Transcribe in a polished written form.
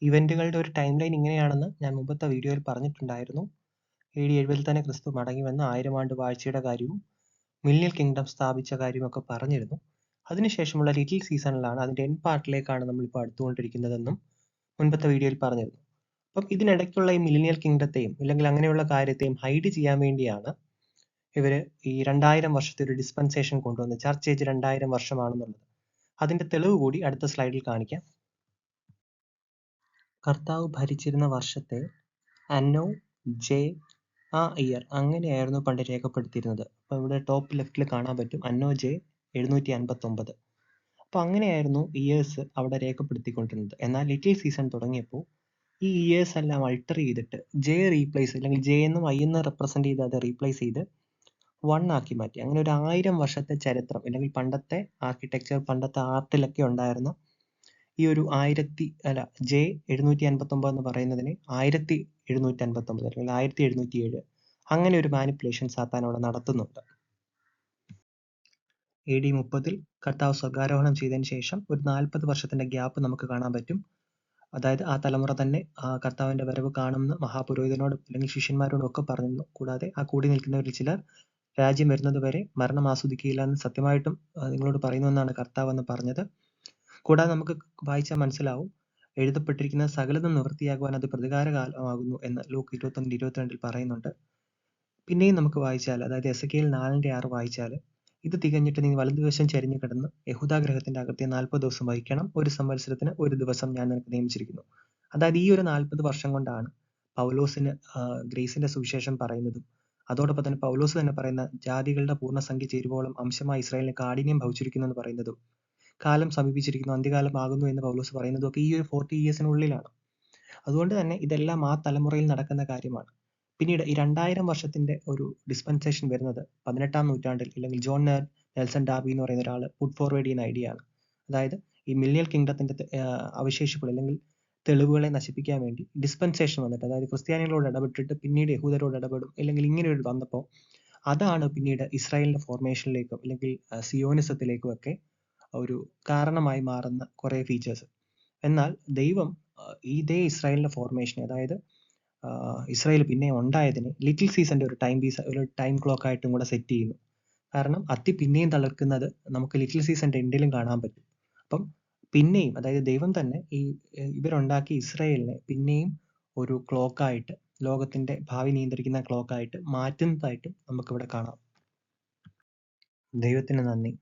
ഇവന്റുകളുടെ ഒരു time line ഇങ്ങനെയാണെന്ന് ഞാൻ മുമ്പത്തെ വീഡിയോയിൽ പറഞ്ഞിട്ടുണ്ടായിരുന്നു. AD 70 തന്നെ ക്രിസ്തു മടങ്ങിവന്ന് 1000 ആണ്ട് വാഴ്ചയുടെ കാര്യവും മില്ലിയൻ കിങ്ഡം സ്ഥാപിച്ച കാര്യമൊക്കെ പറഞ്ഞിരുന്നു. അതിനുശേഷമുള്ള ലിറ്റിൽ സീസണിലാണ് അതിന്റെ എൻഡ് പാർട്ടിലേക്കാണ് നമ്മളിപ്പോൾ അടുത്തുകൊണ്ടിരിക്കുന്നതെന്നും മുൻപത്തെ വീഡിയോയിൽ പറഞ്ഞിരുന്നു. അപ്പം ഇതിനിടയ്ക്കുള്ള ഈ മില്ലിനിയൽ കിങ്ഡത്തെയും അല്ലെങ്കിൽ അങ്ങനെയുള്ള കാര്യത്തെയും ഹൈഡ് ചെയ്യാൻ വേണ്ടിയാണ് ഇവര് ഈ 2000 വർഷത്തെ ഒരു ഡിസ്പെൻസേഷൻ കൊണ്ടുവന്നത്. Church age 2000 വർഷമാണെന്നുള്ളത്. അതിന്റെ തെളിവ് കൂടി അടുത്ത സ്ലൈഡിൽ കാണിക്കാം. കർത്താവ് ഭരിച്ചിരുന്ന വർഷത്തെ അന്നോ ജെ ആ ഇയർ അങ്ങനെയായിരുന്നു പണ്ട് രേഖപ്പെടുത്തിയിരുന്നത്. അപ്പോൾ ഇവിടെ ടോപ്പ് ലെഫ്റ്റിൽ കാണാൻ പറ്റും അന്നോ ജെ 759. അപ്പോൾ അങ്ങനെയായിരുന്നു ഇയേഴ്സ് അവിടെ രേഖപ്പെടുത്തിക്കൊണ്ടിരുന്നത്. എന്നാൽ ലിറ്റിൽ സീസൺ തുടങ്ങിയപ്പോൾ ഈ ഇയേഴ്സ് എല്ലാം അൾട്ടർ ചെയ്തിട്ട് ജെ റീപ്ലേസ് അല്ലെങ്കിൽ ജെ എന്നും ഐ എന്ന് റെപ്രസെന്റ് ചെയ്ത് അത് റീപ്ലേസ് ചെയ്ത് 1 ആക്കി മാറ്റി. അങ്ങനെ ഒരു 1000 വർഷത്തെ ചരിത്രം അല്ലെങ്കിൽ പണ്ടത്തെ ആർക്കിടെക്ചർ പണ്ടത്തെ ആർട്ടിലൊക്കെ ഉണ്ടായിരുന്ന ഈ ഒരു ജെ 759 എന്ന് പറയുന്നതിന് 1759 അല്ലെങ്കിൽ 1707 അങ്ങനെ ഒരു മാനിപ്പുലേഷൻ സാത്താൻ അവിടെ നടത്തുന്നുണ്ട്. AD 30 കർത്താവ് സ്വർഗ്ഗാരോഹണം ചെയ്തതിന് ശേഷം ഒരു 40 വർഷത്തിന്റെ ഗ്യാപ്പ് നമുക്ക് കാണാൻ പറ്റും. അതായത് ആ തലമുറ തന്നെ കർത്താവിന്റെ വരവ് കാണുമെന്ന് മഹാപുരോഹിതനോടും അല്ലെങ്കിൽ ശിഷ്യന്മാരോടും ഒക്കെ പറഞ്ഞിരുന്നു. കൂടാതെ ആ കൂടി നിൽക്കുന്നവരിൽ ചിലർ രാജ്യം വരുന്നത് വരെ മരണം ആസ്വദിക്കുകയില്ല എന്ന് സത്യമായിട്ടും നിങ്ങളോട് പറയുന്നുവെന്നാണ് കർത്താവ് എന്ന് പറഞ്ഞത്. കൂടാതെ നമുക്ക് വായിച്ചാൽ മനസ്സിലാവും, എഴുതപ്പെട്ടിരിക്കുന്ന സകലതും നിവൃത്തിയാകുവാൻ അത് പ്രതികാരകാലമാകുന്നു എന്ന് ലൂക്ക് 21:22 പറയുന്നുണ്ട്. പിന്നെയും നമുക്ക് വായിച്ചാൽ, അതായത് എസെക്കിയേൽ 4:6 വായിച്ചാൽ, ഇത് തികഞ്ഞിട്ട് നീ വലതുവശം ചരിഞ്ഞു കിടന്ന് യഹൂദാഗൃഹത്തിന്റെ അകത്തെ 40 ദിവസം വഹിക്കണം. ഒരു സംവത്സരത്തിന് ഒരു ദിവസം ഞാൻ നിനക്ക് നിയമിച്ചിരിക്കുന്നു. അതായത് ഈ ഒരു 40 വർഷം കൊണ്ടാണ് പൗലോസിന് ഗ്രേസിന്റെ സുവിശേഷം പറയുന്നതും അതോടൊപ്പം തന്നെ പൗലോസ് തന്നെ പറയുന്ന ജാതികളുടെ പൂർണ്ണസംഖ്യ ചേരുവോളം അംശമായി ഇസ്രായേലിന് കാഠിന്യം ഭവിച്ചിരിക്കുന്നു എന്ന് പറയുന്നതും കാലം സമീപിച്ചിരിക്കുന്നു, അന്ത്യകാലം ആകുന്നു എന്ന് പൗലോസ് പറയുന്നതും ഒക്കെ ഈ ഒരു 40 ഇയേഴ്സിനുള്ളിലാണ്. അതുകൊണ്ട് തന്നെ ഇതെല്ലാം ആ തലമുറയിൽ നടക്കുന്ന കാര്യമാണ്. പിന്നീട് ഈ 2000 വർഷത്തിന്റെ ഒരു ഡിസ്പെൻസേഷൻ വരുന്നത് 18-ാം നൂറ്റാണ്ടിൽ അല്ലെങ്കിൽ ജോൺ നെൽസൺ ഡാർബി എന്ന് പറയുന്ന ഒരാൾ പുട്ട് ഫോർവേഡ് ചെയ്യുന്ന ഐഡിയ ആണ്. അതായത് ഈ മില്ലിയൻ കിങ്ഡത്തിന്റെ അവശേഷിപ്പുകൾ അല്ലെങ്കിൽ തെളിവുകളെ നശിപ്പിക്കാൻ വേണ്ടി ഡിസ്പെൻസേഷൻ വന്നിട്ട്, അതായത് ക്രിസ്ത്യാനികളോട് ഇടപെട്ടിട്ട് പിന്നീട് യഹൂദരോട് ഇടപെടും അല്ലെങ്കിൽ ഇങ്ങനെ ഒരു വന്നപ്പോൾ അതാണ് പിന്നീട് ഇസ്രായേലിന്റെ ഫോർമേഷനിലേക്കും അല്ലെങ്കിൽ സിയോനിസത്തിലേക്കും ഒക്കെ ഒരു കാരണമായി മാറുന്ന കുറെ ഫീച്ചേഴ്സ്. എന്നാൽ ദൈവം ഇതേ ഇസ്രായേലിന്റെ ഫോർമേഷൻ, അതായത് ഇസ്രായേൽ പിന്നെ ഉണ്ടായതിന് ലിറ്റിൽ സീസന്റെ ഒരു ടൈം ക്ലോക്ക് ആയിട്ടും കൂടെ സെറ്റ് ചെയ്യുന്നു. കാരണം അത്തി പിന്നെയും തളിർക്കുന്നത് നമുക്ക് ലിറ്റിൽ സീസന്റെ എൻഡിലും കാണാൻ പറ്റും. അപ്പം പിന്നെയും, അതായത് ദൈവം തന്നെ ഈ ഇവരുണ്ടാക്കിയ ഇസ്രായേലിനെ പിന്നെയും ഒരു ക്ലോക്കായിട്ട്, ലോകത്തിന്റെ ഭാവി നിയന്ത്രിക്കുന്ന ക്ലോക്കായിട്ട് മാറ്റുന്നതായിട്ടും നമുക്കിവിടെ കാണാം. ദൈവത്തിന് നന്ദി.